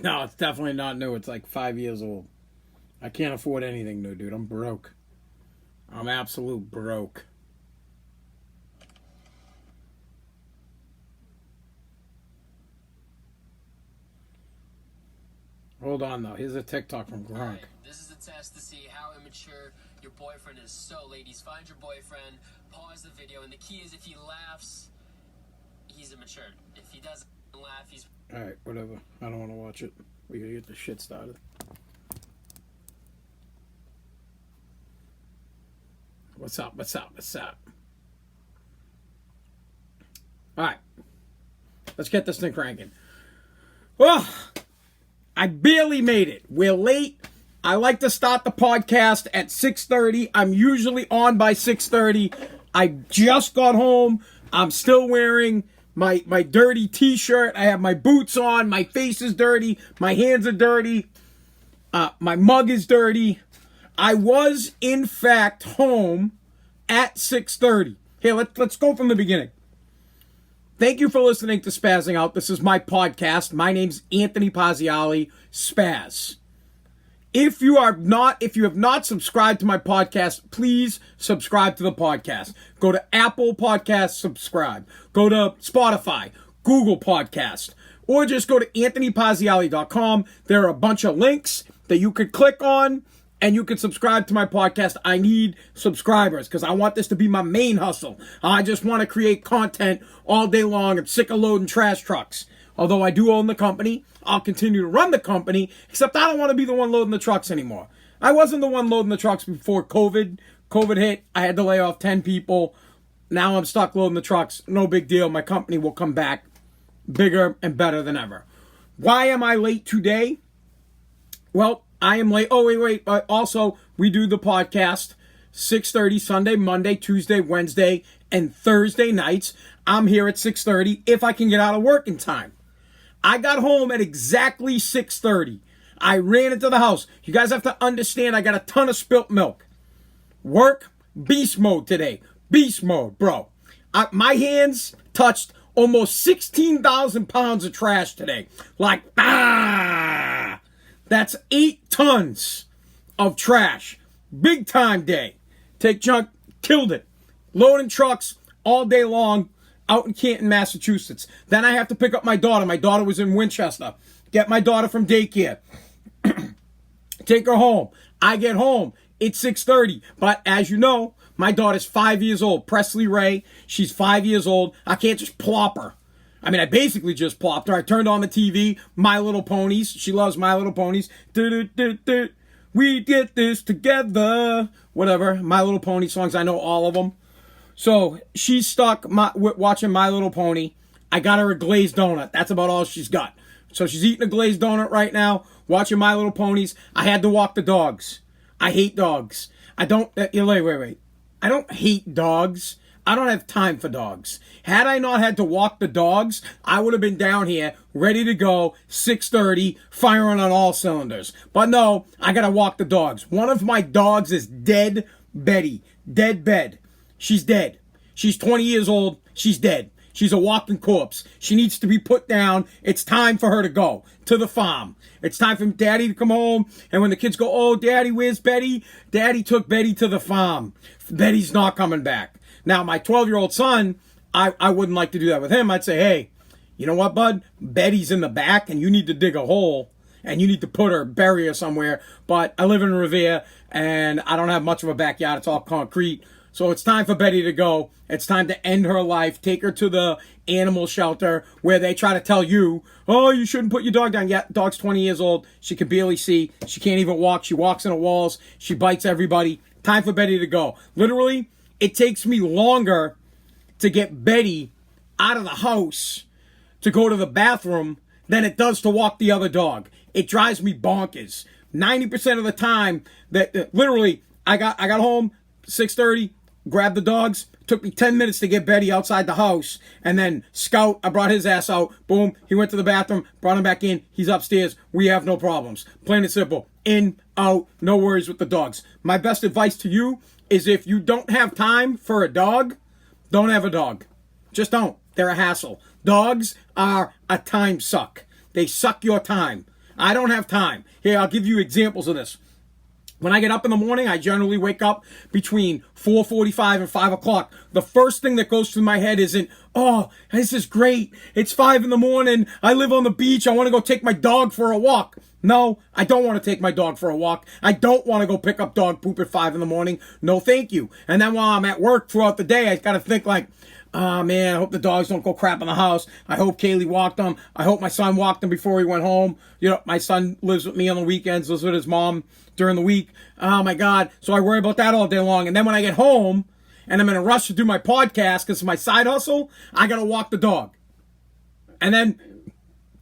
No, it's definitely not new. It's like 5 years old. I can't afford anything new, dude. I'm broke. I'm absolute broke. Hold on, though. Here's a TikTok from Gronk. Right. This is a test to see how immature your boyfriend is. So, ladies, find your boyfriend, pause the video, and the key is if he laughs, he's immature. If he doesn't laugh, he's... Alright, whatever. I don't want to watch it. We gotta get this shit started. What's up? What's up? What's up? Alright. Let's get this thing cranking. Well, I barely made it. We're late. I like to start the podcast at 6:30. I'm usually on by 6:30. I just got home. I'm still wearing my dirty t-shirt. I have my boots on. My face is dirty. My hands are dirty. My mug is dirty. I was, in fact, home at 6:30. Here, let's go from the beginning. Thank you for listening to Spazzing Out. This is my podcast. My name's Anthony Pazziali, Spaz. If you have not subscribed to my podcast, please subscribe to the podcast. Go to Apple Podcasts, subscribe. Go to Spotify, Google Podcast, or just go to anthonypazziali.com. There are a bunch of links that you could click on, and you can subscribe to my podcast. I need subscribers because I want this to be my main hustle. I just want to create content all day long. I'm sick of loading trash trucks. Although I do own the company, I'll continue to run the company, except I don't want to be the one loading the trucks anymore. I wasn't the one loading the trucks before COVID. COVID hit. I had to lay off 10 people. Now I'm stuck loading the trucks. No big deal. My company will come back bigger and better than ever. Why am I late today? Well, I am late. Oh, wait. Also, we do the podcast 6:30 Sunday, Monday, Tuesday, Wednesday, and Thursday nights. I'm here at 6:30 if I can get out of work in time. I got home at exactly 6:30. I ran into the house. You guys have to understand I got a ton of spilt milk. Work, beast mode today. Beast mode, bro. My hands touched almost 16,000 pounds of trash today. That's 8 tons of trash. Big time day. Take junk, killed it. Loading trucks all day long out in Canton, Massachusetts. Then I have to pick up my daughter. My daughter was in Winchester. Get my daughter from daycare. Take her home. I get home. It's 6:30. But as you know, my daughter's 5 years old. Presley Ray. She's 5 years old. I can't just plop her. I mean, I basically just plopped her. I turned on the TV, My Little Ponies. She loves My Little Ponies. We did this together. Whatever. My Little Pony songs. I know all of them. So she's stuck watching My Little Pony. I got her a glazed donut. That's about all she's got. So she's eating a glazed donut right now, watching My Little Ponies. I had to walk the dogs. I hate dogs. I don't... Wait. I don't hate dogs. I don't have time for dogs. Had I not had to walk the dogs, I would have been down here, ready to go, 6:30, firing on all cylinders. But no, I gotta walk the dogs. One of my dogs is dead Betty. Dead bed. She's dead. She's 20 years old. She's dead. She's a walking corpse. She needs to be put down. It's time for her to go to the farm. It's time for Daddy to come home. And when the kids go, oh, Daddy, where's Betty? Daddy took Betty to the farm. Betty's not coming back. Now, my 12-year-old son, I wouldn't like to do that with him. I'd say, hey, you know what, bud? Betty's in the back, and you need to dig a hole, and you need to put her, bury her somewhere. But I live in Revere, and I don't have much of a backyard. It's all concrete. So it's time for Betty to go. It's time to end her life. Take her to the animal shelter where they try to tell you, oh, you shouldn't put your dog down. Yeah, dog's 20 years old. She can barely see. She can't even walk. She walks in the walls. She bites everybody. Time for Betty to go. Literally, it takes me longer to get Betty out of the house to go to the bathroom than it does to walk the other dog. It drives me bonkers. 90% of the time, literally, I got home 6:30, grabbed the dogs. Took me 10 minutes to get Betty outside the house. And then Scout, I brought his ass out. Boom, he went to the bathroom, brought him back in. He's upstairs. We have no problems. Plain and simple. In, out, no worries with the dogs. My best advice to you is if you don't have time for a dog, don't have a dog. Just don't. They're a hassle. Dogs are a time suck. They suck your time. I don't have time. Here, I'll give you examples of this. When I get up in the morning, I generally wake up between 4:45 and 5 o'clock. The first thing that goes through my head isn't, oh, this is great. It's 5 in the morning. I live on the beach. I want to go take my dog for a walk. No, I don't want to take my dog for a walk. I don't want to go pick up dog poop at 5 in the morning. No, thank you. And then while I'm at work throughout the day, I got to think like, oh, man, I hope the dogs don't go crap in the house. I hope Kaylee walked them. I hope my son walked them before he went home. You know, my son lives with me on the weekends, lives with his mom during the week. Oh, my God. So I worry about that all day long. And then when I get home and I'm in a rush to do my podcast because it's my side hustle, I got to walk the dog. And then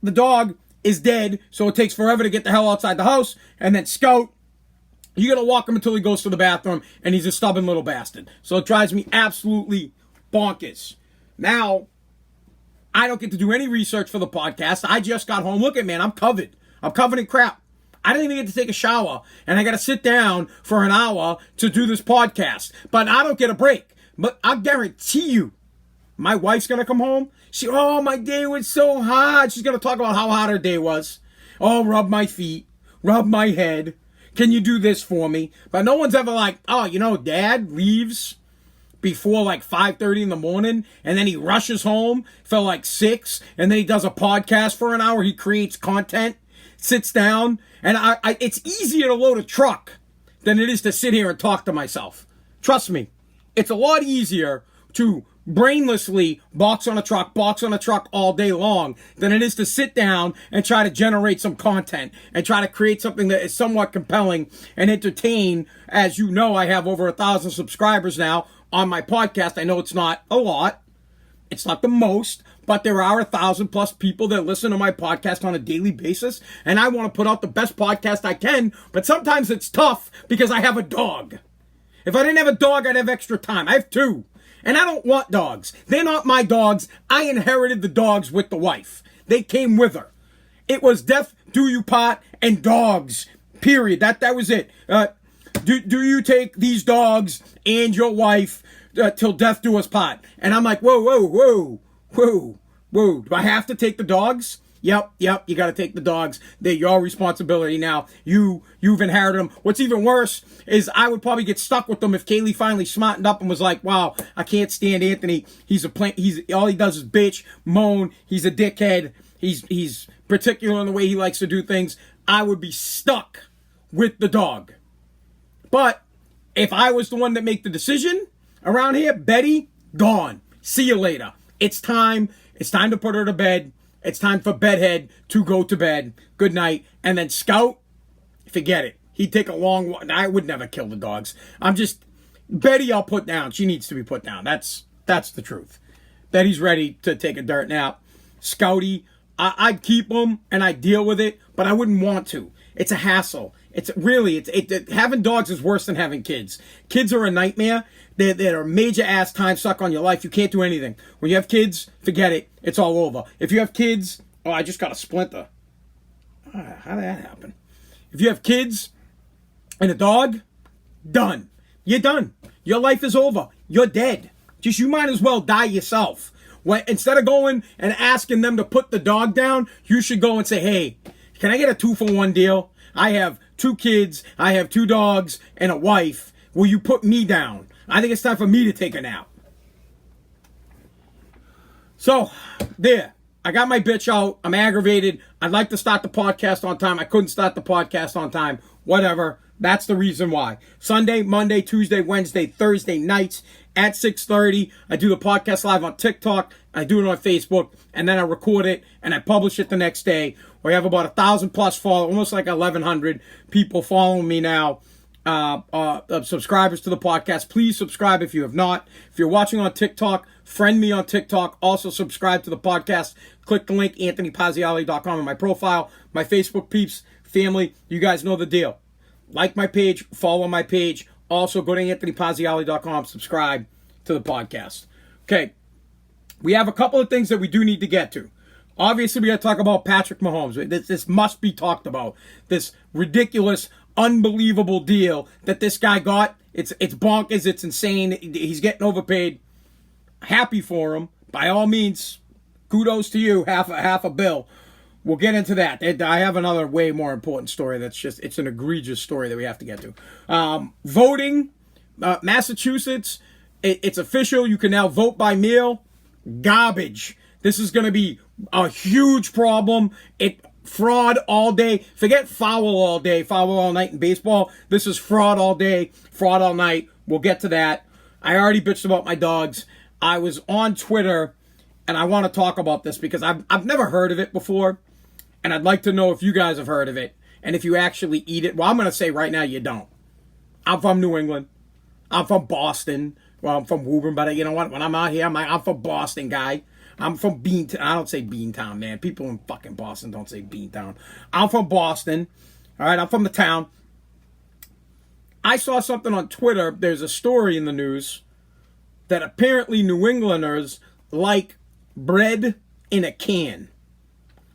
the dog is dead, so it takes forever to get the hell outside the house. And then Scout, you got to walk him until he goes to the bathroom, and he's a stubborn little bastard. So it drives me absolutely bonkers. Now, I don't get to do any research for the podcast. I just got home. Look at, man, I'm covered. I'm covered in crap. I didn't even get to take a shower, and I got to sit down for an hour to do this podcast. But I don't get a break. But I guarantee you, my wife's going to come home. Oh, my day was so hard. She's going to talk about how hot her day was. Oh, rub my feet. Rub my head. Can you do this for me? But no one's ever like, oh, you know, Dad leaves before like 5:30 in the morning, and then he rushes home for like 6, and then he does a podcast for an hour. He creates content, sits down, and it's easier to load a truck than it is to sit here and talk to myself. Trust me, it's a lot easier to brainlessly box on a truck all day long than it is to sit down and try to generate some content and try to create something that is somewhat compelling and entertain. As you know, I have over 1,000 subscribers now on my podcast. I know it's not a lot. It's not the most, but there are 1,000 plus people that listen to my podcast on a daily basis, and I want to put out the best podcast I can, but sometimes it's tough because I have a dog. If I didn't have a dog, I'd have extra time. I have 2. And I don't want dogs. They're not my dogs. I inherited the dogs with the wife. They came with her. It was death, do you part, and dogs. Period. That was it. Do you take these dogs and your wife till death do us part? And I'm like, whoa. Do I have to take the dogs? Yep, you got to take the dogs. They're your responsibility now. You've inherited them. What's even worse is I would probably get stuck with them if Kaylee finally smartened up and was like, wow, I can't stand Anthony. He's all he does is bitch, moan. He's a dickhead. He's particular in the way he likes to do things. I would be stuck with the dog. But if I was the one that make the decision around here, Betty, gone. See you later. It's time to put her to bed. It's time for Bedhead to go to bed. Good night. And then Scout, forget it. He'd take a long walk. I would never kill the dogs. Betty I'll put down. She needs to be put down. That's the truth. Betty's ready to take a dirt nap. Scouty, I'd keep him and I'd deal with it, but I wouldn't want to. It's a hassle. Having dogs is worse than having kids. Kids are a nightmare. They're a major ass time suck on your life. You can't do anything. When you have kids, forget it. It's all over. If you have kids, I just got a splinter. How did that happen? If you have kids and a dog, done. You're done. Your life is over. You're dead. You might as well die yourself. Instead of going and asking them to put the dog down, you should go and say, hey, can I get a 2-for-1 deal? I have 2 kids, I have 2 dogs, and a wife. Will you put me down? I think it's time for me to take a nap. So, there. I got my bitch out. I'm aggravated. I'd like to start the podcast on time. I couldn't start the podcast on time. Whatever. That's the reason why. Sunday, Monday, Tuesday, Wednesday, Thursday nights at 6:30. I do the podcast live on TikTok. I do it on Facebook. And then I record it and I publish it the next day. We have about 1,000 plus followers, almost like 1,100 people following me now. Subscribers to the podcast. Please subscribe if you have not. If you're watching on TikTok, friend me on TikTok. Also subscribe to the podcast. Click the link, anthonypazziali.com in my profile. My Facebook peeps, family, you guys know the deal. Like my page, follow my page. Also go to anthonypazziali.com, subscribe to the podcast. Okay, we have a couple of things that we do need to get to. Obviously, we got to talk about Patrick Mahomes. This must be talked about. This ridiculous, unbelievable deal that this guy got. It's bonkers. It's insane. He's getting overpaid. Happy for him. By all means, kudos to you. Half a bill. we'll get into that. I have another way more important story it's an egregious story that we have to get to. Voting, Massachusetts, it's official. You can now vote by mail. Garbage. This is going to be a huge problem. Fraud all day. Forget foul all day, foul all night in baseball. This is fraud all day, fraud all night. We'll get to that. I already bitched about my dogs. I was on Twitter, and I want to talk about this because I've never heard of it before, and I'd like to know if you guys have heard of it, and if you actually eat it. Well, I'm going to say right now you don't. I'm from New England. I'm from Boston. Well, I'm from Woburn, but you know what? When I'm out here, I'm from Boston guy. I'm from Beantown. I don't say Beantown, man. People in fucking Boston don't say Beantown. I'm from Boston. All right, I'm from the town. I saw something on Twitter. There's a story in the news that apparently New Englanders like bread in a can.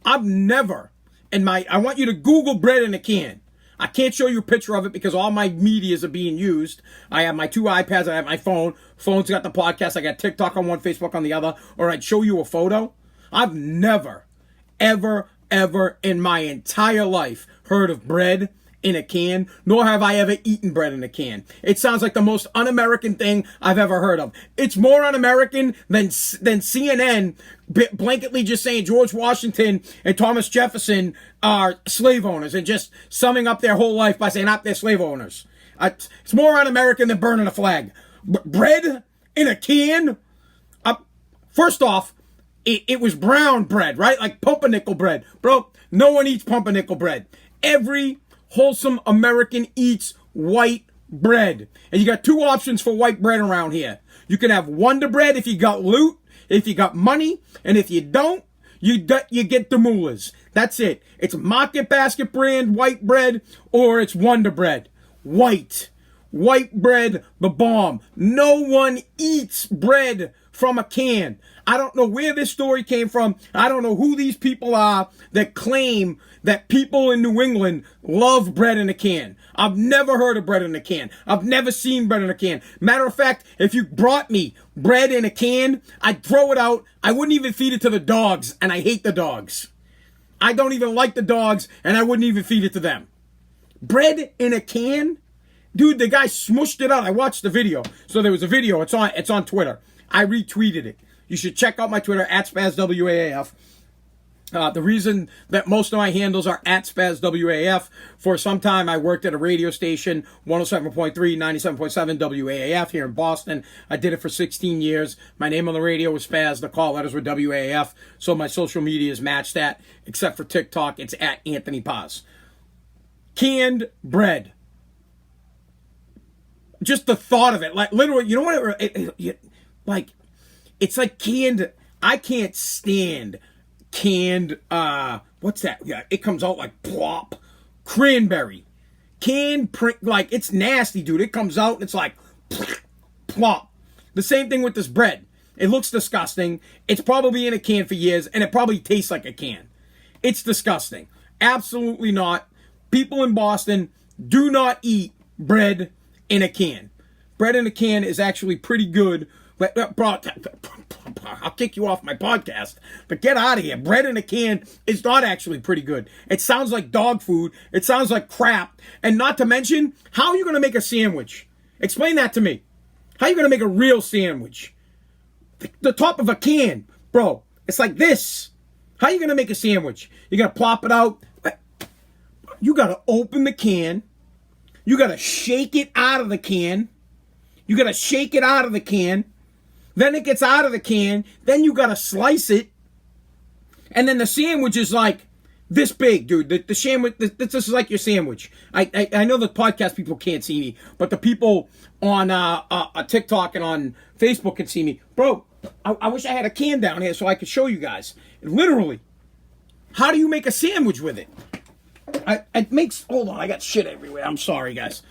I've never, I want you to Google bread in a can. I can't show you a picture of it because all my medias are being used. I have my 2 iPads. I have my phone. Phone's got the podcast. I got TikTok on one, Facebook on the other. Or I'd show you a photo. I've never, ever, ever in my entire life heard of bread in a can, nor have I ever eaten bread in a can. It sounds like the most un-American thing I've ever heard of. It's more un-American than CNN blanketly just saying George Washington and Thomas Jefferson are slave owners and just summing up their whole life by saying, they're slave owners. It's more un-American than burning a flag. Bread in a can? First off, it was brown bread, right? Like pumpernickel bread. Bro, no one eats pumpernickel bread. Every wholesome American eats white bread. And you got 2 options for white bread around here. You can have Wonder Bread if you got loot, if you got money, and if you don't, you get the moolahs. That's it. It's Market Basket brand white bread, or it's Wonder Bread. White bread, the bomb. No one eats bread from a can. I don't know where this story came from. I don't know who these people are that claim that people in New England love bread in a can. I've never heard of bread in a can. I've never seen bread in a can. Matter of fact, if you brought me bread in a can, I'd throw it out. I wouldn't even feed it to the dogs, and I hate the dogs. I don't even like the dogs, and I wouldn't even feed it to them. Bread in a can? Dude, the guy smushed it out. I watched the video. So there was a video. It's on Twitter. I retweeted it. You should check out my Twitter, @SpazWAAF. The reason that most of my handles are @SpazWAAF, for some time I worked at a radio station, 107.3, 97.7 WAAF here in Boston. I did it for 16 years. My name on the radio was Spaz. The call letters were WAAF. So my social media is matched that, except for TikTok. It's @AnthonyPaz. Canned bread. Just the thought of it, like literally, you know what? Like, it's like canned. I can't stand canned. What's that? Yeah, it comes out like plop, cranberry, canned print. Like, it's nasty, dude. It comes out and it's like plop. The same thing with this bread. It looks disgusting. It's probably in a can for years, and it probably tastes like a can. It's disgusting. Absolutely not. People in Boston do not eat bread in a can. Bread in a can is actually pretty good. Bro, I'll kick you off my podcast, but get out of here. Bread in a can is not actually pretty good. It sounds like dog food. It sounds like crap. And not to mention, how are you going to make a sandwich? Explain that to me. How are you going to make a real sandwich? The top of a can, bro, it's like this. How are you going to make a sandwich? You're going to plop it out. You got to open the can. You got to shake it out of the can. You got to shake it out of the can. Then it gets out of the can. Then you got to slice it. And then the sandwich is like this big, dude. The sandwich, this is like your sandwich. I know the podcast people can't see me, but the people on TikTok and on Facebook can see me. Bro, I wish I had a can down here so I could show you guys. Literally, how do you make a sandwich with it? It makes, hold on, I got shit everywhere. I'm sorry, guys.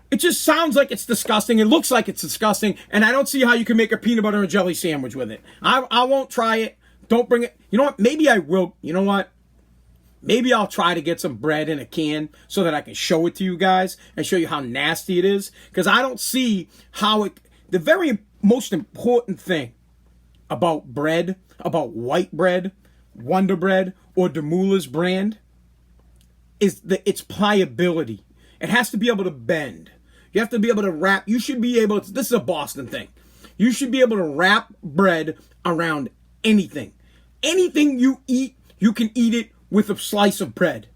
It just sounds like it's disgusting. It looks like it's disgusting. And I don't see how you can make a peanut butter and jelly sandwich with it. I won't try it. Don't bring it. You know what? Maybe I will. You know what? Maybe I'll try to get some bread in a can so that I can show it to you guys and show you how nasty it is. Because I don't see how it... The very most important thing about bread, about white bread, Wonder Bread or Demula's brand is its pliability. It has to be able to bend. You have to be able to wrap. You should be able to, this is a Boston thing. You should be able to wrap bread around anything. Anything you eat, you can eat it with a slice of bread.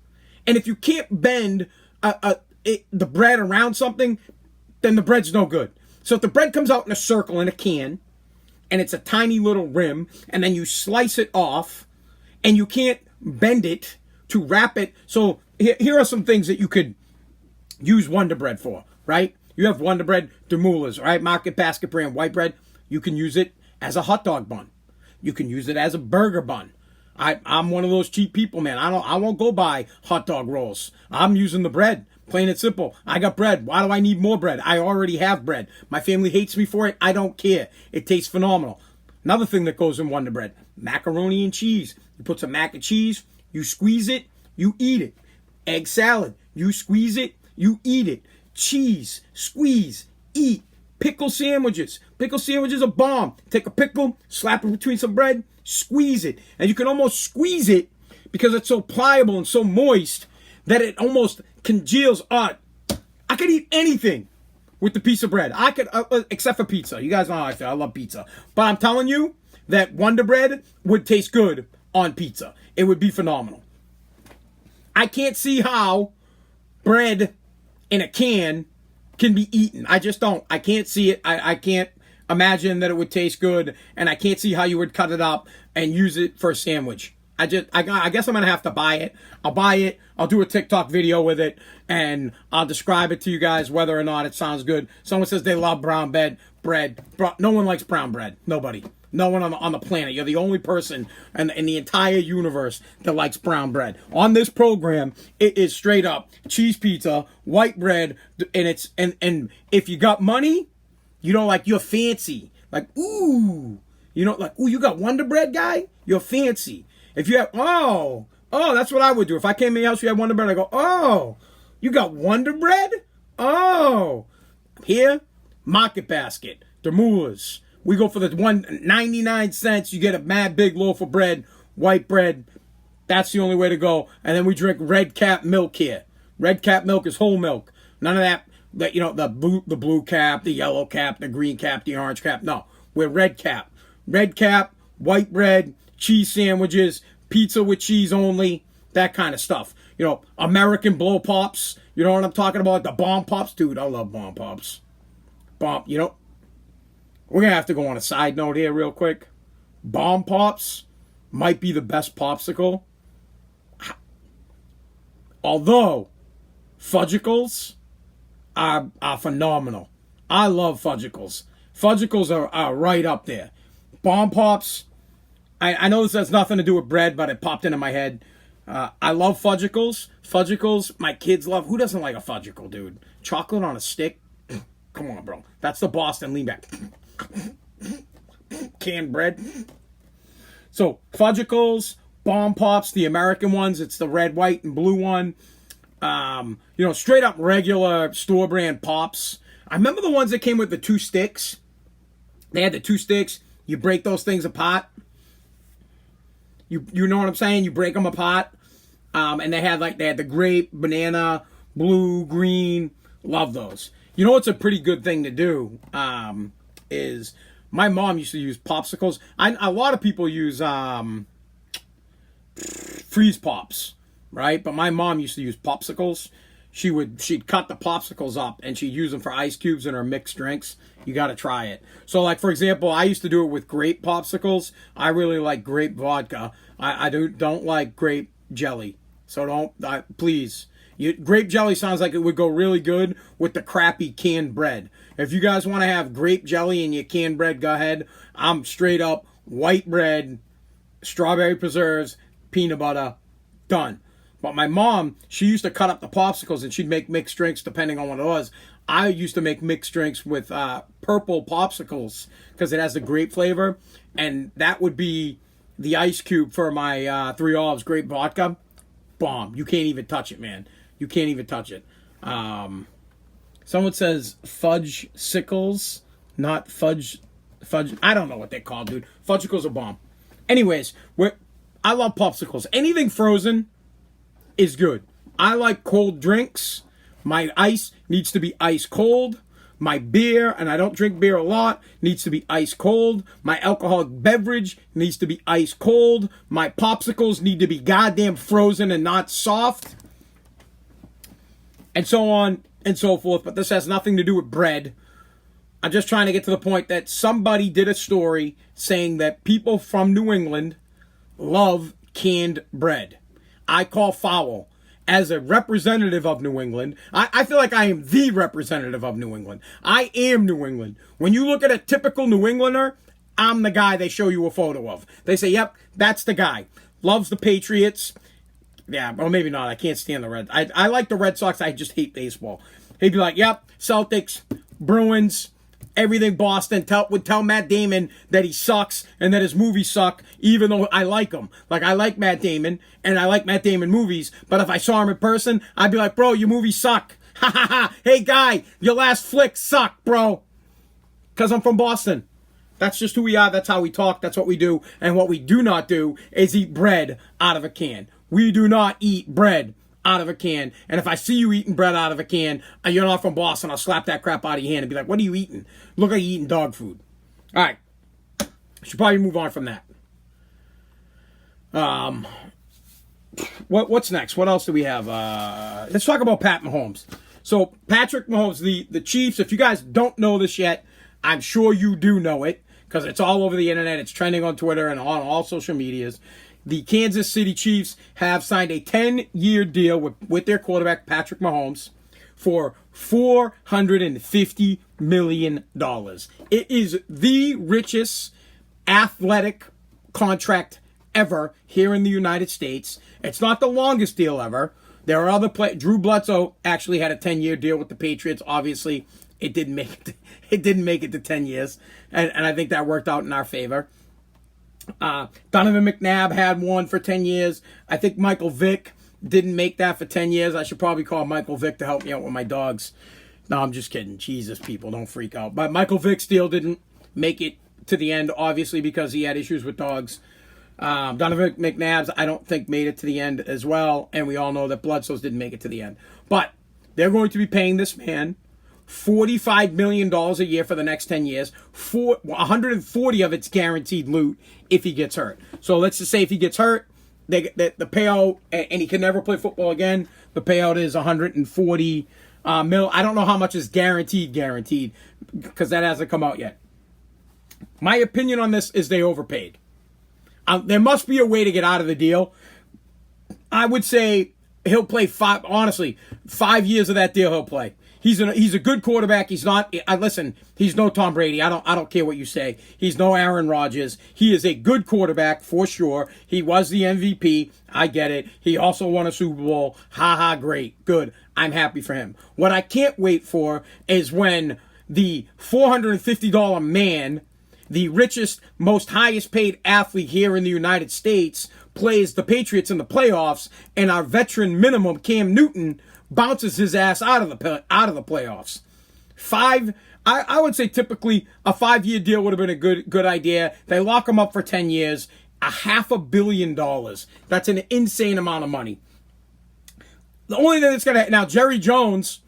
And if you can't bend the bread around something, then the bread's no good. So if the bread comes out in a circle in a can, and it's a tiny little rim, and then you slice it off, and you can't bend it to wrap it. So here are some things that you could use Wonder Bread for, right? You have Wonder Bread, Demula's, right? Market Basket brand white bread. You can use it as a hot dog bun. You can use it as a burger bun. I'm one of those cheap people, man. I won't go buy hot dog rolls. I'm using the bread. Plain and simple. I got bread. Why do I need more bread? I already have bread. My family hates me for it. I don't care. It tastes phenomenal. Another thing that goes in Wonder Bread, macaroni and cheese. You put some mac and cheese, you squeeze it, you eat it. Egg salad, you squeeze it, you eat it. Cheese, squeeze, eat. Pickle sandwiches. Pickle sandwiches are bomb. Take a pickle, slap it between some bread, squeeze it. And you can almost squeeze it because it's so pliable and so moist that it almost congeals. I could eat anything with the piece of bread. I could, except for pizza. You guys know how I feel. I love pizza. But I'm telling you that Wonder Bread would taste good on pizza. It would be phenomenal. I can't see how bread in a can can be eaten. I just don't. I can't see it. I can't imagine that it would taste good, and I can't see how you would cut it up and use it for a sandwich. I guess I'm going to have to buy it. I'll buy it. I'll do a TikTok video with it, and I'll describe it to you guys whether or not it sounds good. Someone says they love brown bread. No one likes brown bread. Nobody. No one on the planet. You're the only person in the entire universe that likes brown bread. On this program, it is straight up cheese pizza, white bread, and if you got money, you know, like you're fancy. Like, ooh, you know, like, ooh, you got Wonder Bread, guy? You're fancy. If you have, oh, that's what I would do. If I came in your house, you had Wonder Bread, I go, oh, you got Wonder Bread? Oh, here, Market Basket, Demula's. We go for the 1.99 cents. You get a mad big loaf of bread, white bread. That's the only way to go. And then we drink Red Cap milk here. Red Cap milk is whole milk. None of that you know, the blue cap, the yellow cap, the green cap, the orange cap. No, we're Red Cap. Red Cap, white bread, cheese sandwiches, pizza with cheese only, that kind of stuff. You know, American blow pops. You know what I'm talking about? The bomb pops. Dude, I love bomb pops. You know, we're going to have to go on a side note here real quick. Bomb pops might be the best popsicle. Although, Fudgicles are phenomenal. I love Fudgicles. Fudgicles are right up there. Bomb pops, I know this has nothing to do with bread, but it popped into my head. I love Fudgicles. Fudgicles, my kids love. Who doesn't like a Fudgicle, dude? Chocolate on a stick? Come on, bro. That's the Boston lean back. Canned bread. So, Fudgicles, Bomb Pops, the American ones. It's the red, white, and blue one. You know, straight up regular store brand Pops. I remember the ones that came with the 2 sticks. They had the 2 sticks. You break those things apart. You know what I'm saying? You break them apart. And they had the grape, banana, blue, green. Love those. You know what's a pretty good thing to do? Is my mom used to use popsicles. A lot of people use freeze pops, right? But my mom used to use popsicles. She'd cut the popsicles up and she'd use them for ice cubes in her mixed drinks. You got to try it. So, like, for example, I used to do it with grape popsicles. I really like grape vodka. I don't like grape jelly. So please. Grape jelly sounds like it would go really good with the crappy canned bread. If you guys want to have grape jelly in your canned bread, go ahead. I'm straight up white bread, strawberry preserves, peanut butter, done. But my mom, she used to cut up the popsicles and she'd make mixed drinks depending on what it was. I used to make mixed drinks with purple popsicles because it has the grape flavor. And that would be the ice cube for my 3 Olives grape vodka. Bomb. You can't even touch it, man. You can't even touch it. Someone says fudge sickles, not fudge. I don't know what they're called, dude. Fudgicles are bomb. Anyways, I love popsicles. Anything frozen is good. I like cold drinks. My ice needs to be ice cold. My beer, and I don't drink beer a lot, needs to be ice cold. My alcoholic beverage needs to be ice cold. My popsicles need to be goddamn frozen and not soft. And so on and so forth. But this has nothing to do with bread. I'm just trying to get to the point that somebody did a story saying that people from New England love canned bread. I call foul. As a representative of New England, I feel like I am the representative of New England. I am New England. When you look at a typical New Englander, I'm the guy they show you a photo of. They say, yep, that's the guy. Loves the Patriots. Yeah, or maybe not. I can't stand the Reds. I like the Red Sox. I just hate baseball. He'd be like, yep, Celtics, Bruins, everything Boston. Would tell Matt Damon that he sucks and that his movies suck, even though I like him. Like, I like Matt Damon, and I like Matt Damon movies, but if I saw him in person, I'd be like, bro, your movies suck. Ha ha ha. Hey, guy, your last flick sucked, bro. Because I'm from Boston. That's just who we are. That's how we talk. That's what we do. And what we do not do is eat bread out of a can. We do not eat bread out of a can. And if I see you eating bread out of a can, and you're not from Boston, I'll slap that crap out of your hand and be like, what are you eating? Look like you're eating dog food. All right. Should probably move on from that. What's next? What else do we have? Let's talk about Pat Mahomes. So Patrick Mahomes, the Chiefs, if you guys don't know this yet, I'm sure you do know it because it's all over the internet. It's trending on Twitter and on all social medias. The Kansas City Chiefs have signed a 10-year deal with their quarterback, Patrick Mahomes, for $450 million. It is the richest athletic contract ever here in the United States. It's not the longest deal ever. There are other Drew Bledsoe actually had a 10-year deal with the Patriots. Obviously, it didn't make it. It didn't make it to 10 years, and I think that worked out in our favor. Donovan McNabb had one for 10 years. I think Michael Vick didn't make that for 10 years. I should probably call Michael Vick to help me out with my dogs. No, I'm just kidding. Jesus, people, don't freak out. But Michael Vick still didn't make it to the end, obviously, because he had issues with dogs. Donovan McNabb's, I don't think, made it to the end as well. And we all know that Bledsoe's didn't make it to the end. But they're going to be paying this man $45 million a year for the next 10 years. 140 of it's guaranteed loot if he gets hurt. So let's just say if he gets hurt, the payout, and he can never play football again, the payout is 140 mil. I don't know how much is guaranteed, because that hasn't come out yet. My opinion on this is they overpaid. There must be a way to get out of the deal. I would say he'll play 5 years of that deal he'll play. He's a good quarterback. He's not. Listen, he's no Tom Brady. I don't care what you say. He's no Aaron Rodgers. He is a good quarterback for sure. He was the MVP. I get it. He also won a Super Bowl. Ha ha, great, good. I'm happy for him. What I can't wait for is when the $450 man, the richest, most highest paid athlete here in the United States, plays the Patriots in the playoffs, and our veteran minimum Cam Newton bounces his ass out of the playoffs. I would say typically a 5-year deal would have been a good idea. They lock him up for 10 years, $500 million. That's an insane amount of money. The only thing that's gonna now Jerry Jones.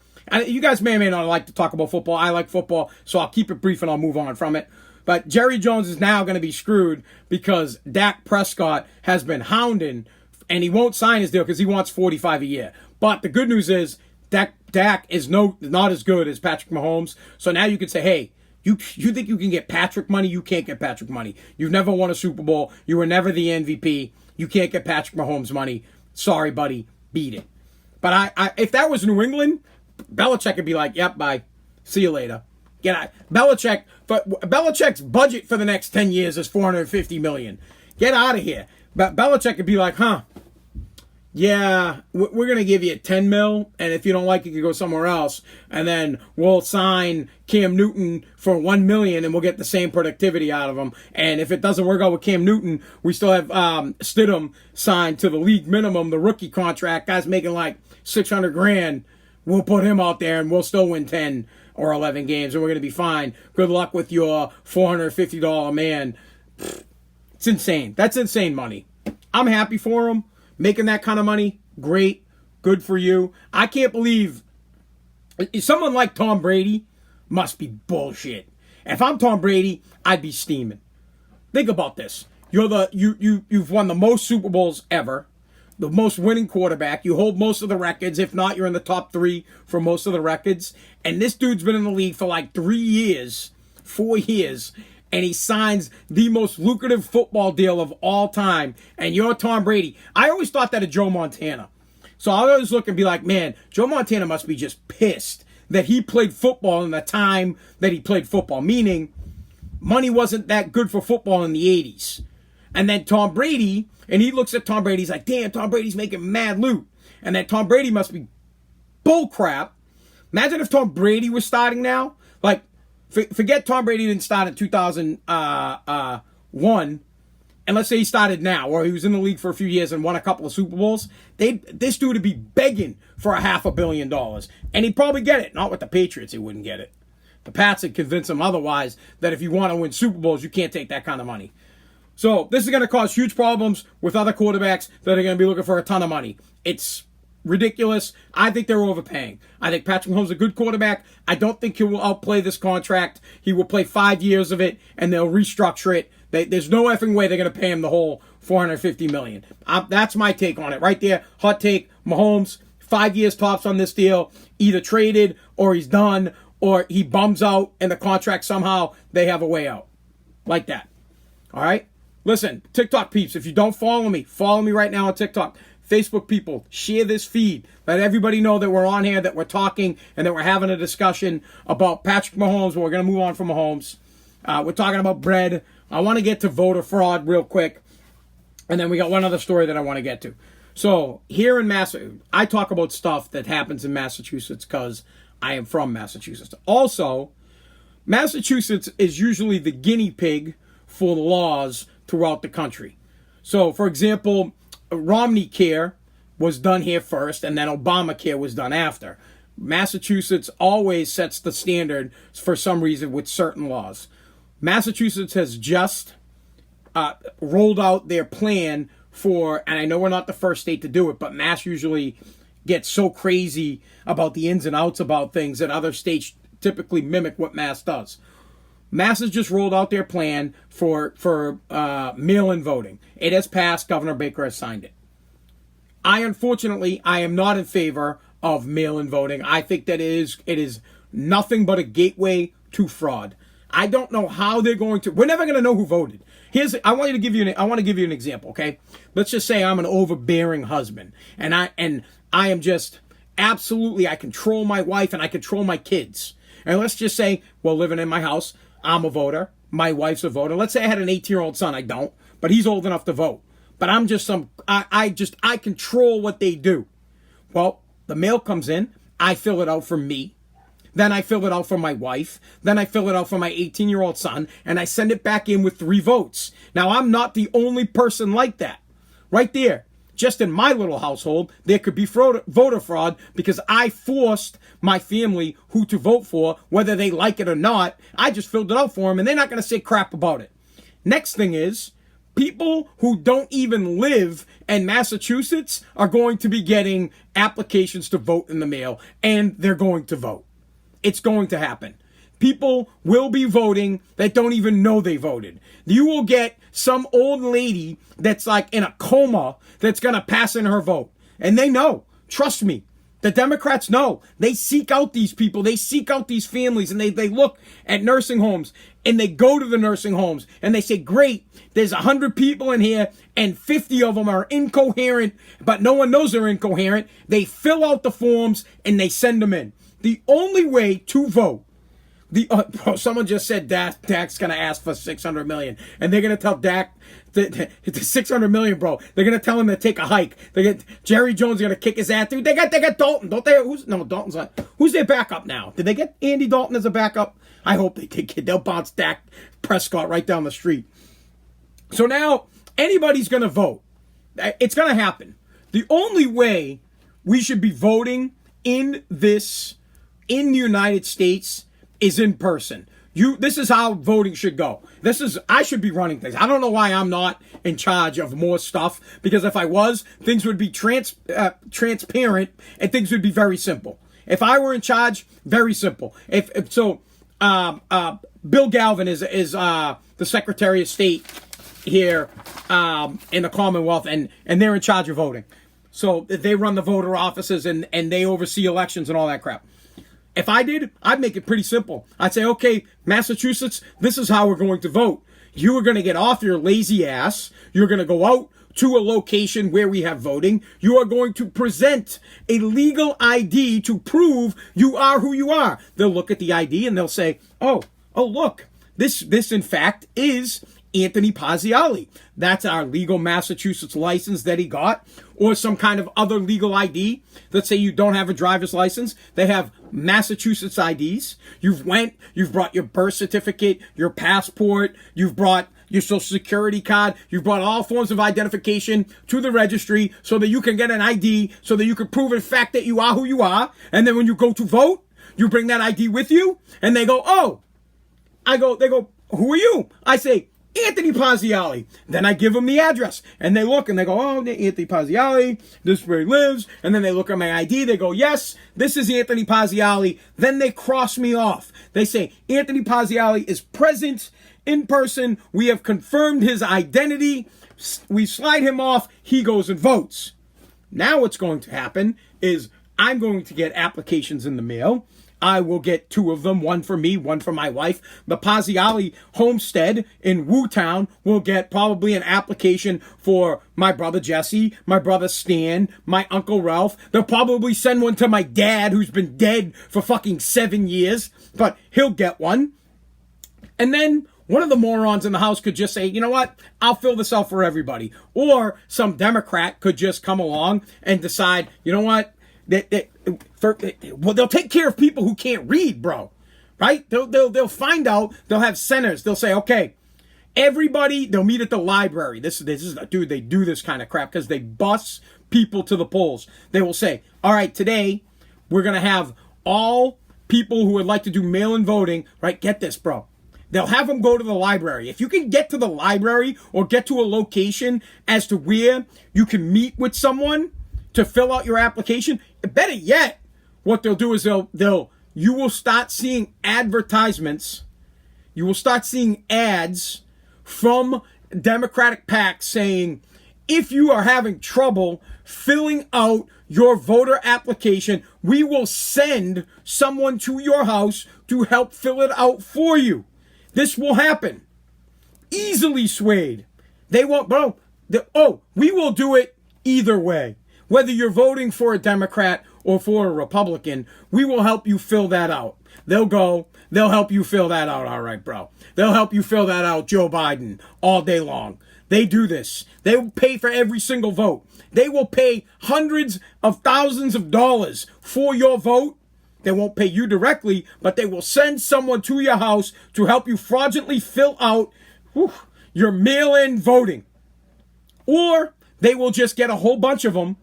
You guys may or may not like to talk about football. I like football, so I'll keep it brief and I'll move on from it. But Jerry Jones is now going to be screwed because Dak Prescott has been hounding, and he won't sign his deal because he wants $45 a year. But the good news is Dak is not as good as Patrick Mahomes. So now you can say, hey, you think you can get Patrick money? You can't get Patrick money. You've never won a Super Bowl. You were never the MVP. You can't get Patrick Mahomes money. Sorry, buddy. Beat it. But if that was New England, Belichick would be like, yep, bye. See you later. Get out. Belichick's budget for the next 10 years is $450 million. Get out of here. But Belichick could be like, yeah, we're going to give you $10 million, and if you don't like it, you can go somewhere else. And then we'll sign Cam Newton for $1 million, and we'll get the same productivity out of him. And if it doesn't work out with Cam Newton, we still have Stidham signed to the league minimum, the rookie contract. Guy's making like $600,000. We'll put him out there, and we'll still win 10 or 11 games, and we're going to be fine. Good luck with your $450 man. It's insane. That's insane money. I'm happy for him. Making that kind of money, great. Good for you. I can't believe someone like Tom Brady must be bullshit. If I'm Tom Brady, I'd be steaming. Think about this. You've won the most Super Bowls ever, the most winning quarterback. You hold most of the records. If not, you're in the top 3 for most of the records. And this dude's been in the league for like 3 years, 4 years, and he signs the most lucrative football deal of all time. And you're Tom Brady. I always thought that of Joe Montana. So I always look and be like, man, Joe Montana must be just pissed that he played football in the time that he played football. Meaning, money wasn't that good for football in the 80s. And then Tom Brady, and he looks at Tom Brady, he's like, damn, Tom Brady's making mad loot. And then Tom Brady must be bull crap. Imagine if Tom Brady was starting now. Like, forget Tom Brady didn't start in 2001. And let's say he started now, or he was in the league for a few years and won a couple of Super Bowls. This dude would be begging for $500 million. And he'd probably get it. Not with the Patriots, he wouldn't get it. The Pats would convince him otherwise that if you want to win Super Bowls, you can't take that kind of money. So this is going to cause huge problems with other quarterbacks that are going to be looking for a ton of money. It's ridiculous. I think they're overpaying. I think Patrick Mahomes is a good quarterback. I don't think he will outplay this contract. He will play 5 years of it, and they'll restructure it. There's no effing way they're going to pay him the whole $450 million. That's my take on it. Right there, hot take, Mahomes, 5 years tops on this deal. Either traded, or he's done, or he bums out, and the contract somehow, they have a way out. Like that. All right? Listen, TikTok peeps, if you don't follow me right now on TikTok. Facebook people, share this feed. Let everybody know that we're on here, that we're talking, and that we're having a discussion about Patrick Mahomes. But we're going to move on from Mahomes. We're talking about bread. I want to get to voter fraud real quick. And then we got one other story that I want to get to. So, here in Massachusetts, I talk about stuff that happens in Massachusetts because I am from Massachusetts. Also, Massachusetts is usually the guinea pig for laws throughout the country. So, for example, Romney Care was done here first, and then Obamacare was done after. Massachusetts always sets the standard for some reason with certain laws. Massachusetts has just rolled out their plan for, and I know we're not the first state to do it, but Mass usually gets so crazy about the ins and outs about things that other states typically mimic what Mass does. Mass has just rolled out their plan for mail-in voting. It has passed. Governor Baker has signed it. I am not in favor of mail-in voting. I think that it is nothing but a gateway to fraud. I don't know how they're going to. We're never going to know who voted. I want to give you an example. Okay, let's just say I'm an overbearing husband, and I am just absolutely. I control my wife and I control my kids. And let's just say, well, living in my house, I'm a voter. My wife's a voter. Let's say I had an 18-year-old son. I don't, but he's old enough to vote. But I'm just I control what they do. Well, the mail comes in. I fill it out for me. Then I fill it out for my wife. Then I fill it out for my 18-year-old son. And I send it back in with 3 votes. Now, I'm not the only person like that. Right there. Just in my little household, there could be voter fraud because I forced my family who to vote for, whether they like it or not. I just filled it out for them, and they're not going to say crap about it. Next thing is, people who don't even live in Massachusetts are going to be getting applications to vote in the mail, and they're going to vote. It's going to happen. People will be voting that don't even know they voted. You will get some old lady that's like in a coma that's going to pass in her vote. And they know. Trust me. The Democrats know. They seek out these people. They seek out these families. And they look at nursing homes. And they go to the nursing homes. And they say, great, there's 100 people in here. And 50 of them are incoherent. But no one knows they're incoherent. They fill out the forms. And they send them in. The only way to vote. Someone just said Dak's going to ask for $600 million. And they're going to tell Dak the $600 million, bro. They're going to tell him to take a hike. Jerry Jones is going to kick his ass. Dude, they got Dalton. Don't they? Dalton's like, who's their backup now? Did they get Andy Dalton as a backup? I hope they did. They'll bounce Dak Prescott right down the street. So now anybody's going to vote. It's going to happen. The only way we should be voting in the United States is in person. This is how voting should go. I should be running things. I don't know why I'm not in charge of more stuff, because if I was, things would be transparent and things would be very simple. If I were in charge, very simple. Bill Galvin is the Secretary of State here in the Commonwealth, and they're in charge of voting. So they run the voter offices and they oversee elections and all that crap. If I did, I'd make it pretty simple. I'd say, okay, Massachusetts, this is how we're going to vote. You are going to get off your lazy ass. You're going to go out to a location where we have voting. You are going to present a legal ID to prove you are who you are. They'll look at the ID and they'll say, oh, look, this in fact is Anthony Pazziali. That's our legal Massachusetts license that he got, or some kind of other legal ID. Let's say you don't have a driver's license. They have Massachusetts IDs. You've brought your birth certificate, your passport, you've brought your social security card, you've brought all forms of identification to the registry so that you can get an ID, so that you can prove in fact that you are who you are. And then when you go to vote, you bring that ID with you, and they go, they go, who are you? I say, Anthony Pazziali. Then I give them the address, and they look and they go, oh, Anthony Pazziali, this is where he lives. And then they look at my ID, they go, yes, this is Anthony Pazziali. Then they cross me off. They say, Anthony Pazziali is present in person. We have confirmed his identity. We slide him off. He goes and votes. Now what's going to happen is I'm going to get applications in the mail. I will get 2 of them, one for me, one for my wife. The Pazziali homestead in Wootown will get probably an application for my brother Jesse, my brother Stan, my Uncle Ralph. They'll probably send one to my dad, who's been dead for fucking 7 years, but he'll get one. And then one of the morons in the House could just say, you know what, I'll fill this out for everybody. Or some Democrat could just come along and decide, you know what, they'll take care of people who can't read, bro. Right? They'll find out. They'll have centers. They'll say, okay, everybody. They'll meet at the library. This is dude. They do this kind of crap because they bus people to the polls. They will say, all right, today we're gonna have all people who would like to do mail-in voting. Right? Get this, bro. They'll have them go to the library. If you can get to the library or get to a location as to where you can meet with someone to fill out your application, better yet, what they'll do is you will start seeing advertisements. You will start seeing ads from Democratic PACs saying, if you are having trouble filling out your voter application, we will send someone to your house to help fill it out for you. This will happen. Easily swayed. They won't, bro. We will do it either way. Whether you're voting for a Democrat or for a Republican, we will help you fill that out. They'll help you fill that out, all right, bro. They'll help you fill that out, Joe Biden, all day long. They do this. They will pay for every single vote. They will pay hundreds of thousands of dollars for your vote. They won't pay you directly, but they will send someone to your house to help you fraudulently fill out your mail-in voting. Or they will just get a whole bunch of them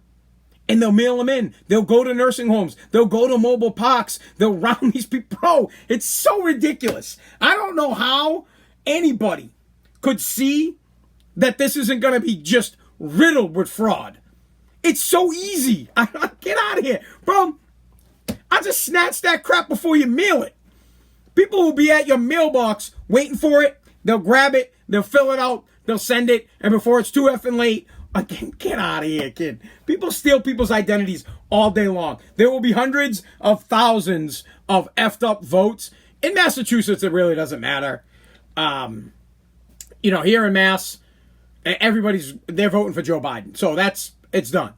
and they'll mail them in. They'll go to nursing homes. They'll go to mobile parks. They'll round these people. Bro, it's so ridiculous. I don't know how anybody could see that this isn't going to be just riddled with fraud. It's so easy. Get out of here. Bro, I just snatch that crap before you mail it. People will be at your mailbox waiting for it. They'll grab it. They'll fill it out. They'll send it. And before it's too effing late, again, get out of here, kid. People steal people's identities all day long. There will be hundreds of thousands of effed up votes. In Massachusetts, it really doesn't matter. Here in Mass, they're voting for Joe Biden. So it's done.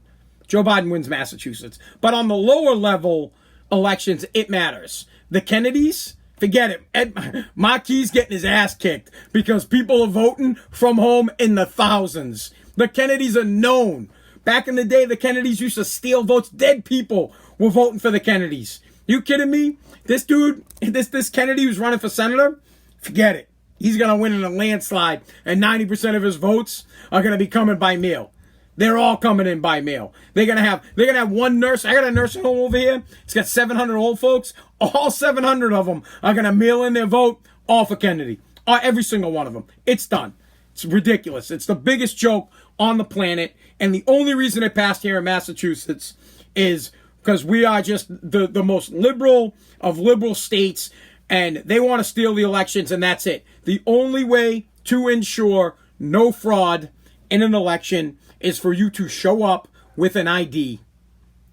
Joe Biden wins Massachusetts. But on the lower level elections, it matters. The Kennedys, forget it. Marquis getting his ass kicked because people are voting from home in the thousands. The Kennedys are known. Back in the day, the Kennedys used to steal votes. Dead people were voting for the Kennedys. You kidding me? This dude, this Kennedy who's running for senator, forget it. He's going to win in a landslide, and 90% of his votes are going to be coming by mail. They're all coming in by mail. They're gonna have one nurse. I got a nursing home over here. It's got 700 old folks. All 700 of them are gonna mail in their vote all for Kennedy. Every single one of them. It's done. It's ridiculous. It's the biggest joke on the planet. And the only reason it passed here in Massachusetts is because we are just the most liberal of liberal states, and they want to steal the elections, and that's it. The only way to ensure no fraud in an election is for you to show up with an ID.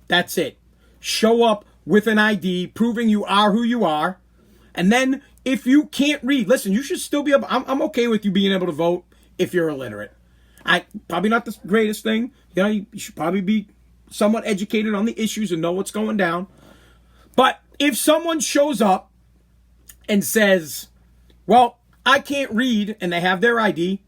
That's it. Show up with an ID proving you are who you are. And then if you can't read, listen, you should still be able, I'm okay with you being able to vote if you're illiterate. Probably not the greatest thing. You know, you should probably be somewhat educated on the issues and know what's going down. But if someone shows up and says, well, I can't read, and they have their ID,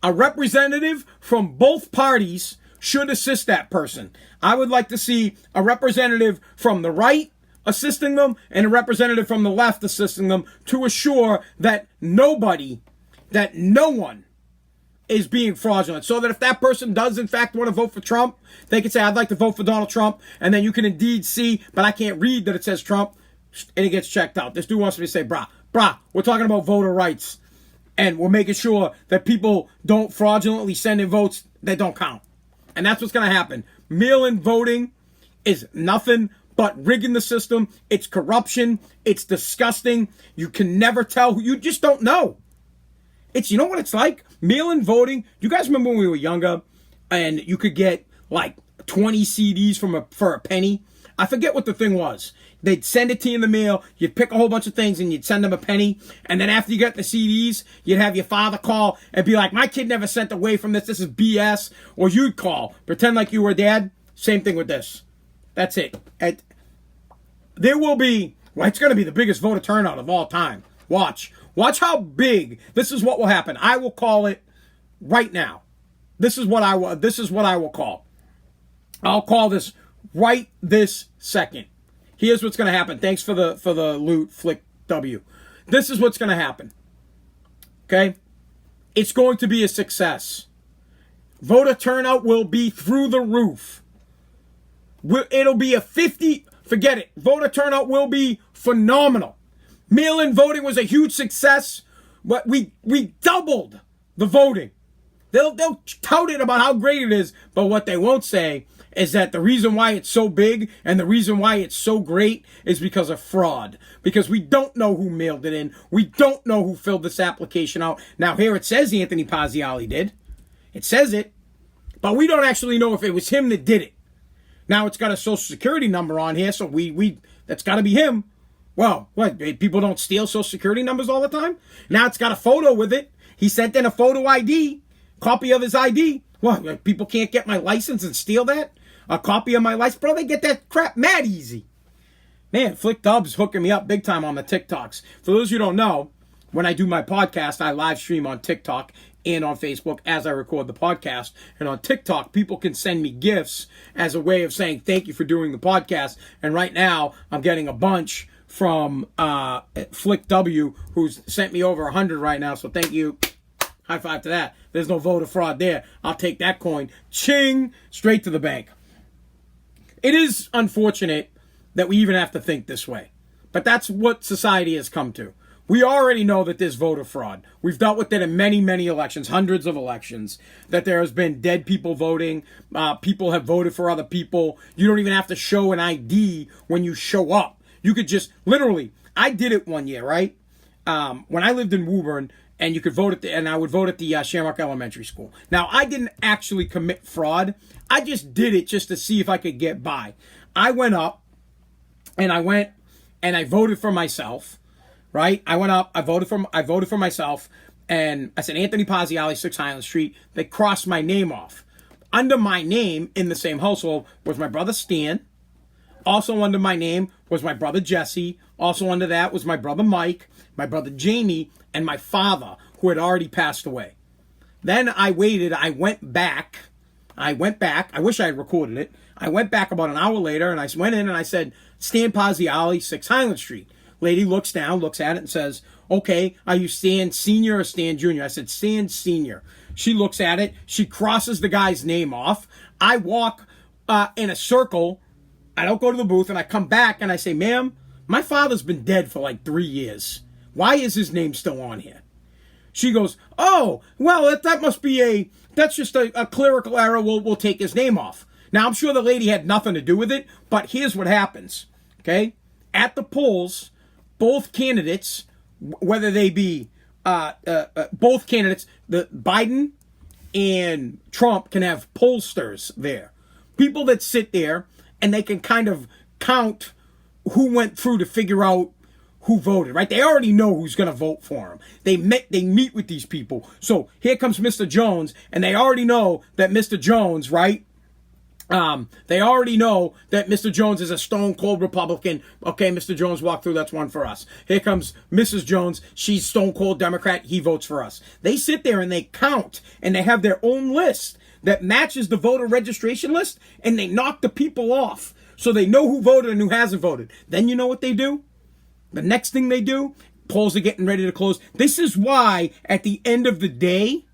a representative from both parties should assist that person. I would like to see a representative from the right assisting them and a representative from the left assisting them to assure that no one is being fraudulent. So that if that person does in fact want to vote for Trump, they can say, I'd like to vote for Donald Trump, and then you can indeed see, but I can't read that it says Trump, and it gets checked out. This dude wants me to say, brah, we're talking about voter rights, and we're making sure that people don't fraudulently send in votes that don't count. And that's what's going to happen. Mail-in voting is nothing but rigging the system. It's corruption. It's disgusting. You can never tell. You just don't know. You know what it's like? Mail-in voting. You guys remember when we were younger and you could get like 20 CDs for a penny? I forget what the thing was. They'd send it to you in the mail. You'd pick a whole bunch of things and you'd send them a penny. And then after you got the CDs, you'd have your father call and be like, my kid never sent away from this. This is BS. Or you'd call. Pretend like you were dad. Same thing with this. That's it. There will be, it's going to be the biggest voter turnout of all time. Watch how big. This is what will happen. I will call it right now. This is what I will call. I'll call this right this second. Here's what's going to happen. Thanks for the loot, Flick W. This is what's going to happen. Okay? It's going to be a success. Voter turnout will be through the roof. It'll be forget it. Voter turnout will be phenomenal. Mail-in voting was a huge success, but we doubled the voting. They'll tout it about how great it is, but what they won't say is that the reason why it's so big and the reason why it's so great is because of fraud. Because we don't know who mailed it in. We don't know who filled this application out. Now, here it says Anthony Pazziali did. It says it. But we don't actually know if it was him that did it. Now, it's got a social security number on here, so that's got to be him. Well, what, people don't steal social security numbers all the time? Now it's got a photo with it. He sent in a photo ID, copy of his ID. What, people can't get my license and steal that? A copy of my license? Bro, they get that crap mad easy. Man, Flick Dub's hooking me up big time on the TikToks. For those of you who don't know, when I do my podcast, I live stream on TikTok and on Facebook as I record the podcast. And on TikTok, people can send me gifts as a way of saying thank you for doing the podcast. And right now, I'm getting a bunch from Flick W, who's sent me over 100 right now. So thank you. High five to that. There's no voter fraud there. I'll take that coin. Ching! Straight to the bank. It is unfortunate that we even have to think this way. But that's what society has come to. We already know that there's voter fraud. We've dealt with it in many, many elections, hundreds of elections, that there has been dead people voting. People have voted for other people. You don't even have to show an ID when you show up. You could just, literally, I did it one year, right? When I lived in Woburn, and you could vote and I would vote at the Shamrock Elementary School. Now, I didn't actually commit fraud. I just did it just to see if I could get by. I went up, and I voted for myself, right? I went up, I voted for myself, and I said, Anthony Pazziali, 6 Highland Street. They crossed my name off. Under my name, in the same household, was my brother Stan. Also under my name was my brother Jesse. Also under that was my brother Mike, my brother Jamie, and my father, who had already passed away. Then I waited. I went back. I wish I had recorded it. I went back about an hour later, and I went in and I said, Stan Pazziali, 6 Highland Street. Lady looks down, looks at it, and says, okay, are you Stan Senior or Stan Junior? I said, Stan Senior. She looks at it. She crosses the guy's name off. I walk in a circle. I don't go to the booth, and I come back, and I say, ma'am, my father's been dead for like 3 years. Why is his name still on here? She goes, oh, well, that must be that's just a clerical error. We'll take his name off. Now, I'm sure the lady had nothing to do with it, but here's what happens, okay? At the polls, both candidates, whether they be both candidates, the Biden and Trump can have pollsters there. People that sit there and they can kind of count who went through to figure out who voted, right? They already know who's going to vote for him. They meet with these people. So here comes Mr. Jones, and they already know that Mr. Jones, right? They already know that Mr. Jones is a stone cold Republican. Okay, Mr. Jones walked through. That's one for us. Here comes Mrs. Jones. She's stone cold Democrat. He votes for us. They sit there and they count, and they have their own list that matches the voter registration list, and they knock the people off. So they know who voted and who hasn't voted. Then you know what they do? The next thing they do, polls are getting ready to close. This is why at the end of the day,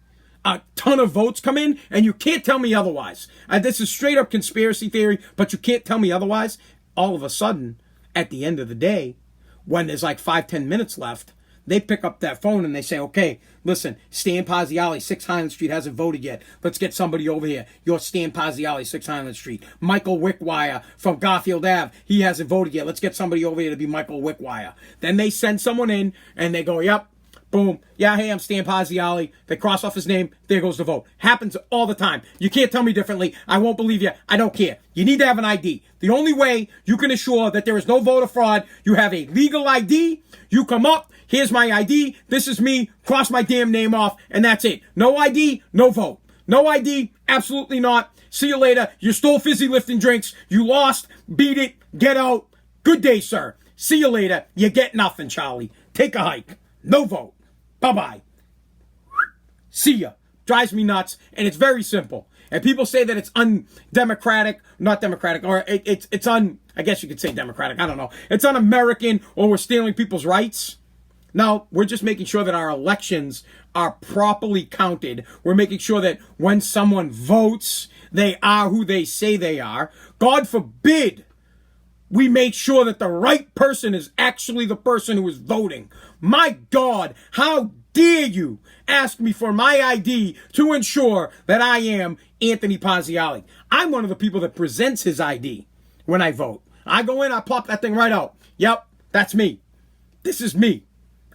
a ton of votes come in, and you can't tell me otherwise. This is straight up conspiracy theory, but you can't tell me otherwise. All of a sudden, at the end of the day, when there's like 5-10 minutes left, they pick up that phone and they say, okay, listen, Stan Pazziali, 6 Highland Street hasn't voted yet. Let's get somebody over here. You're Stan Pazziali, 6 Highland Street. Michael Wickwire from Garfield Ave, he hasn't voted yet. Let's get somebody over here to be Michael Wickwire. Then they send someone in and they go, yep, boom. Yeah, hey, I'm Stan Pazziali. They cross off his name. There goes the vote. Happens all the time. You can't tell me differently. I won't believe you. I don't care. You need to have an ID. The only way you can assure that there is no voter fraud, you have a legal ID. You come up. Here's my ID. This is me. Cross my damn name off. And that's it. No ID, no vote. No ID, absolutely not. See you later. You stole fizzy lifting drinks. You lost. Beat it. Get out. Good day, sir. See you later. You get nothing, Charlie. Take a hike. No vote. Bye-bye. See ya. Drives me nuts. And it's very simple. And people say that it's undemocratic, not democratic, or it's I guess you could say democratic, I don't know. It's un-American, or we're stealing people's rights. No, we're just making sure that our elections are properly counted. We're making sure that when someone votes, they are who they say they are. God forbid we make sure that the right person is actually the person who is voting. My God, how dare you ask me for my ID to ensure that I am Anthony Pazziali? I'm one of the people that presents his ID when I vote. I go in, I pop that thing right out. Yep, that's me. This is me.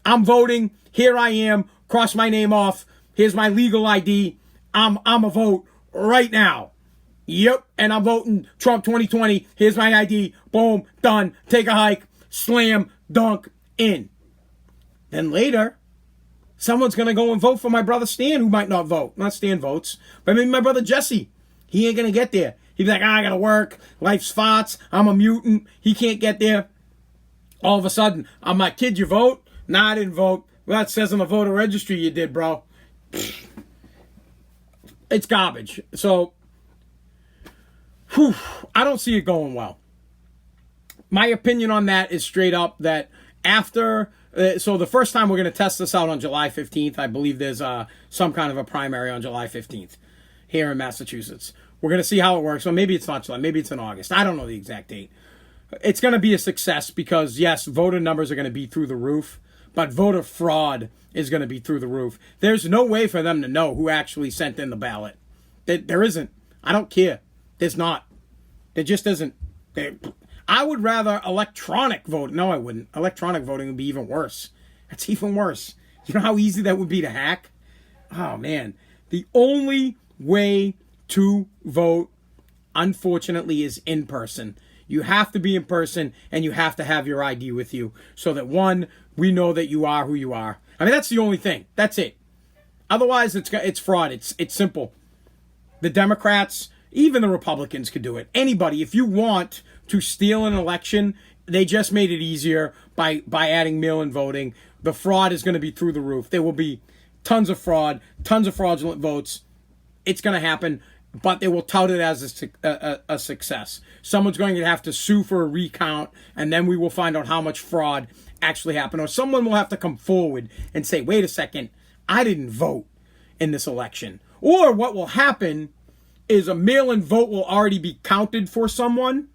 I'm voting. Here I am. Cross my name off. Here's my legal ID. I'm a vote right now. Yep, and I'm voting Trump 2020. Here's my ID. Boom, done. Take a hike. Slam, dunk, in. Then later, someone's going to go and vote for my brother Stan, who might not vote. Not Stan votes, but maybe my brother Jesse. He ain't going to get there. He'd be like, I got to work. Life's farts. I'm a mutant. He can't get there. All of a sudden, I'm like, kid, you vote? Nah, I didn't vote. Well, that says on the voter registry you did, bro. It's garbage. So, I don't see it going well. My opinion on that is straight up that after... so the first time we're going to test this out on July 15th. I believe there's some kind of a primary on July 15th here in Massachusetts. We're going to see how it works. So maybe it's not July. Maybe it's in August. I don't know the exact date. It's going to be a success because, yes, voter numbers are going to be through the roof, but voter fraud is going to be through the roof. There's no way for them to know who actually sent in the ballot. There isn't. I don't care. There's not. There just isn't. I would rather electronic vote. No, I wouldn't. Electronic voting would be even worse. That's even worse. You know how easy that would be to hack? Oh, man. The only way to vote, unfortunately, is in person. You have to be in person, and you have to have your ID with you so that, one, we know that you are who you are. I mean, that's the only thing. That's it. Otherwise, it's fraud. It's simple. The Democrats, even the Republicans could do it. Anybody, if you want to steal an election, they just made it easier by adding mail-in voting. The fraud is going to be through the roof. There will be tons of fraud, tons of fraudulent votes. It's going to happen, but they will tout it as a success. Someone's going to have to sue for a recount, and then we will find out how much fraud actually happened. Or someone will have to come forward and say, wait a second, I didn't vote in this election. Or what will happen is a mail-in vote will already be counted for someone,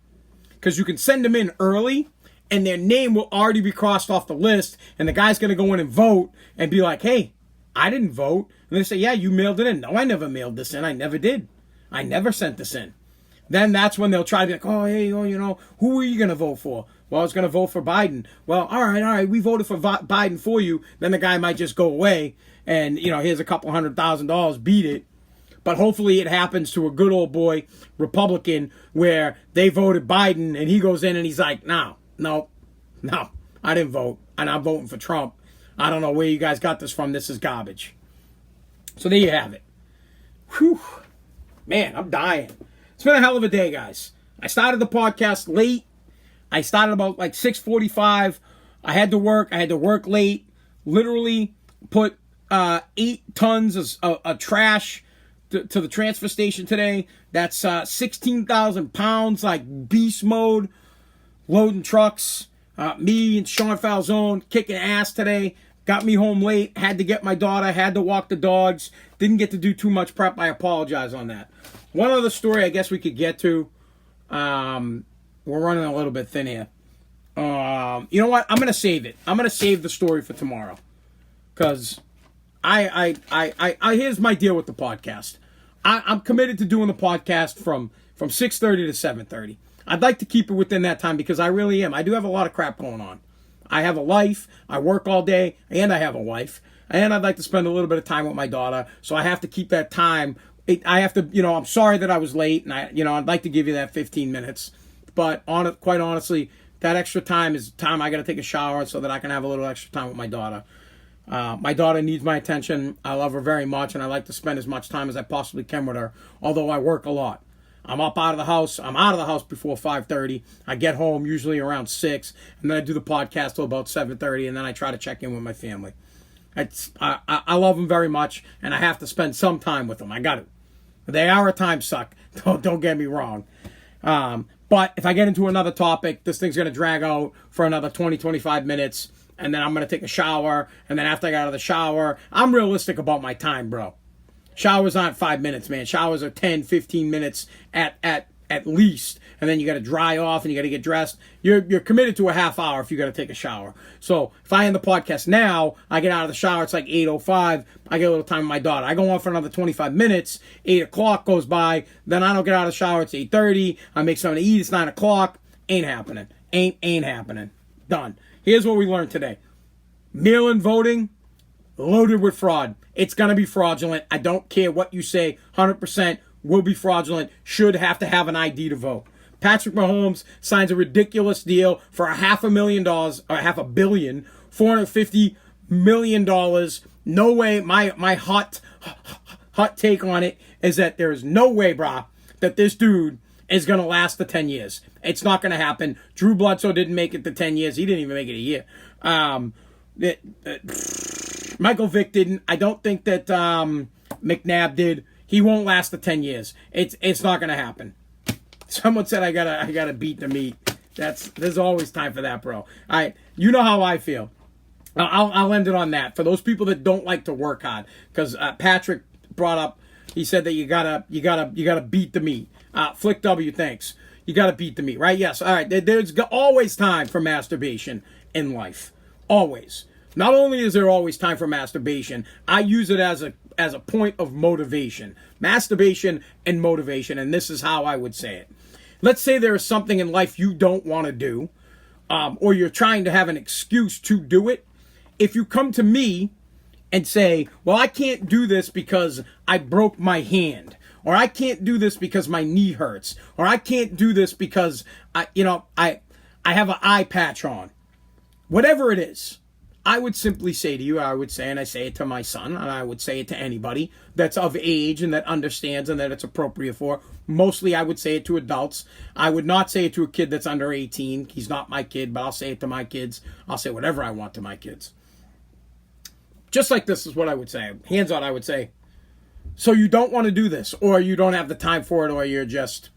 because you can send them in early, and their name will already be crossed off the list, and the guy's going to go in and vote and be like, hey, I didn't vote. And they say, yeah, you mailed it in. No, I never mailed this in. I never did. I never sent this in. Then that's when they'll try to be like, oh, hey, oh, who are you going to vote for? Well, I was going to vote for Biden. Well, all right, we voted for Biden for you. Then the guy might just go away and, here's a couple $100,000, beat it. But hopefully it happens to a good old boy Republican where they voted Biden and he goes in and he's like, no, I didn't vote. And I'm voting for Trump. I don't know where you guys got this from. This is garbage. So there you have it. Whew. Man, I'm dying. It's been a hell of a day, guys. I started the podcast late. I started about like 6:45. I had to work late. Literally put 8 tons of trash to the transfer station today. That's 16,000 pounds, like beast mode, loading trucks. Me and Sean Falzone kicking ass today. Got me home late. Had to get my daughter. Had to walk the dogs. Didn't get to do too much prep. I apologize on that. One other story I guess we could get to. We're running a little bit thin here. You know what? I'm gonna save it. I'm gonna save the story for tomorrow, because I here's my deal with the podcast. I'm committed to doing the podcast from 6:30 to 7:30. I'd like to keep it within that time because I really am. I do have a lot of crap going on. I have a life. I work all day, and I have a wife, and I'd like to spend a little bit of time with my daughter. So I have to keep that time. I have to, I'm sorry that I was late, and I'd like to give you that 15 minutes. But quite honestly, that extra time is time I got to take a shower so that I can have a little extra time with my daughter. My daughter needs my attention. I love her very much, and I like to spend as much time as I possibly can with her, although I work a lot. I'm out of the house before 5:30. I get home usually around 6, and then I do the podcast till about 7:30, and then I try to check in with my family. I love them very much, and I have to spend some time with them. I got to. They are a time suck. Don't get me wrong. But if I get into another topic, this thing's going to drag out for another 20, 25 minutes, and then I'm going to take a shower, and then after I get out of the shower, I'm realistic about my time, bro. Showers aren't 5 minutes, man. Showers are 10, 15 minutes at least, and then you got to dry off and you got to get dressed. You're committed to a half hour if you got to take a shower. So if I end the podcast now, I get out of the shower, it's like 8:05. I get a little time with my daughter. I go on for another 25 minutes. 8 o'clock goes by. Then I don't get out of the shower. It's 8:30. I make something to eat. It's 9 o'clock. Ain't happening. Ain't happening. Done. Here's what we learned today. Mail-in voting, loaded with fraud. It's going to be fraudulent. I don't care what you say. 100% will be fraudulent. Should have to have an ID to vote. Patrick Mahomes signs a ridiculous deal for $500,000, or $500 million, $450 million. No way. My hot take on it is that there is no way, brah, that this dude is going to last the 10 years. It's not going to happen. Drew Bledsoe didn't make it the 10 years. He didn't even make it a year. Michael Vick didn't. I don't think that McNabb did. He won't last the 10 years. It's not going to happen. Someone said I gotta beat the meat. There's always time for that, bro. You know how I feel. I'll end it on that. For those people that don't like to work hard, because Patrick brought up, he said that you gotta beat the meat. Flick W, thanks. You gotta beat the meat, right? Yes. All right. There's always time for masturbation in life. Always. Not only is there always time for masturbation, I use it as a point of motivation. Masturbation and motivation, and this is how I would say it. Let's say there is something in life you don't want to do, or you're trying to have an excuse to do it. If you come to me and say, well, I can't do this because I broke my hand, or I can't do this because my knee hurts, or I can't do this because I have an eye patch on. Whatever it is, I would simply say to you, and I say it to my son, and I would say it to anybody that's of age and that understands and that it's appropriate for. Mostly I would say it to adults. I would not say it to a kid that's under 18. He's not my kid, but I'll say it to my kids. I'll say whatever I want to my kids. Just like this is what I would say. Hands on, I would say, so you don't want to do this, or you don't have the time for it, or you're just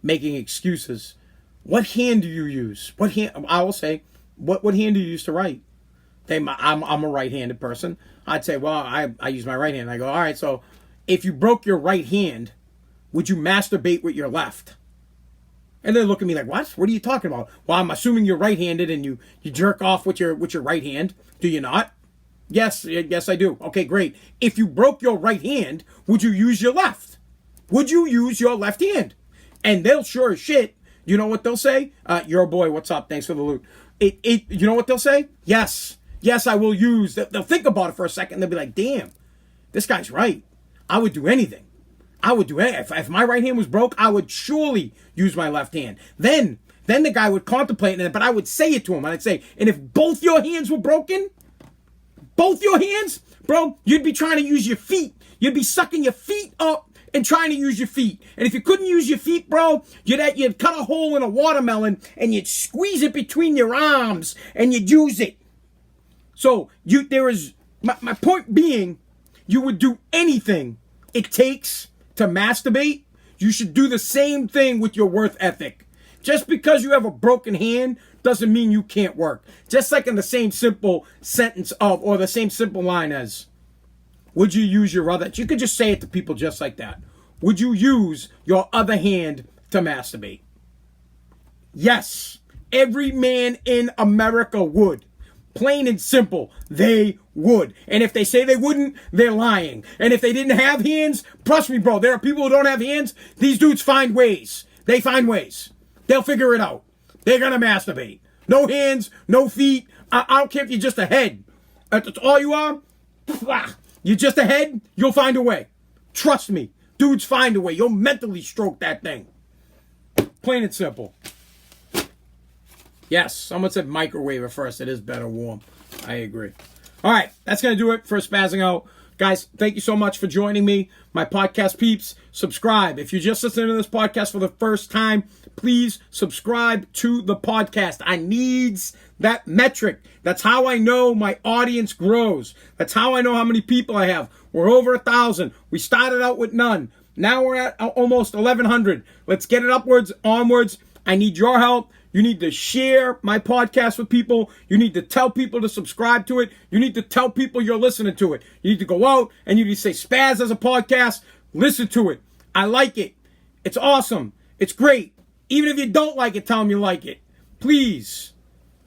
making excuses. What hand do you use? I will say, what hand do you use to write? I'm a right-handed person. I'd say, well, I use my right hand. I go, all right, so if you broke your right hand, would you masturbate with your left? And they look at me like, what? What are you talking about? Well, I'm assuming you're right-handed and you jerk off with your right hand. Do you not? Yes, I do. Okay, great. If you broke your right hand, would you use your left? Would you use your left hand? And they'll sure as shit, you know what they'll say? Your boy, what's up? Thanks for the loot. You know what they'll say? Yes, I will use. They'll think about it for a second. They'll be like, damn, this guy's right. I would do anything. If my right hand was broke, I would surely use my left hand. Then the guy would contemplate it, but I would say it to him. I'd say, and if both your hands were broken, both your hands, bro, you'd be trying to use your feet. You'd be sucking your feet up and trying to use your feet. And if you couldn't use your feet, bro, you'd cut a hole in a watermelon and you'd squeeze it between your arms and you'd use it. So my point being, you would do anything it takes to masturbate. You should do the same thing with your work ethic. Just because you have a broken hand doesn't mean you can't work. Just like in the same simple sentence of, or the same simple line as, would you use your other? You could just say it to people just like that. Would you use your other hand to masturbate? Yes. Every man in America would. Plain and simple, they would. And if they say they wouldn't, they're lying. And if they didn't have hands, trust me, bro, there are people who don't have hands. These dudes find ways. They find ways. They'll figure it out. They're going to masturbate. No hands, no feet. I don't care if you're just a head. That's all you are. You're just a head, you'll find a way. Trust me. Dudes find a way. You'll mentally stroke that thing. Plain and simple. Yes, someone said microwave at first. It is better warm. I agree. All right, that's going to do it for Spazzing Out. Guys, thank you so much for joining me. My podcast peeps, subscribe. If you're just listening to this podcast for the first time, please subscribe to the podcast. I needs that metric. That's how I know my audience grows. That's how I know how many people I have. We're over 1,000. We started out with none. Now we're at almost 1,100. Let's get it upwards, onwards. I need your help. You need to share my podcast with people. You need to tell people to subscribe to it. You need to tell people you're listening to it. You need to go out and you need to say, Spaz has a podcast. Listen to it. I like it. It's awesome. It's great. Even if you don't like it, tell them you like it. Please.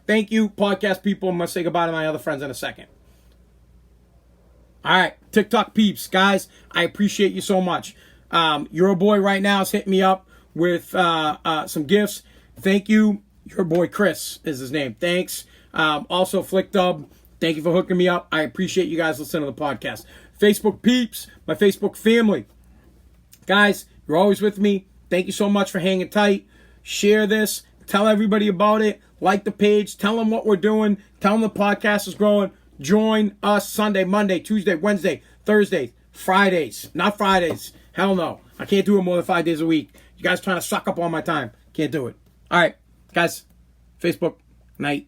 Thank you, podcast people. I'm going to say goodbye to my other friends in a second. All right. TikTok peeps, guys, I appreciate you so much. Your boy right now is hitting me up with some gifts. Thank you. Your boy Chris is his name. Thanks. Also, Flick Dub, thank you for hooking me up. I appreciate you guys listening to the podcast. Facebook peeps, my Facebook family. Guys, you're always with me. Thank you so much for hanging tight. Share this. Tell everybody about it. Like the page. Tell them what we're doing. Tell them the podcast is growing. Join us Sunday, Monday, Tuesday, Wednesday, Thursday, Fridays. Not Fridays. Hell no. I can't do it more than 5 days a week. You guys trying to suck up all my time. Can't do it. All right, guys, Facebook, night.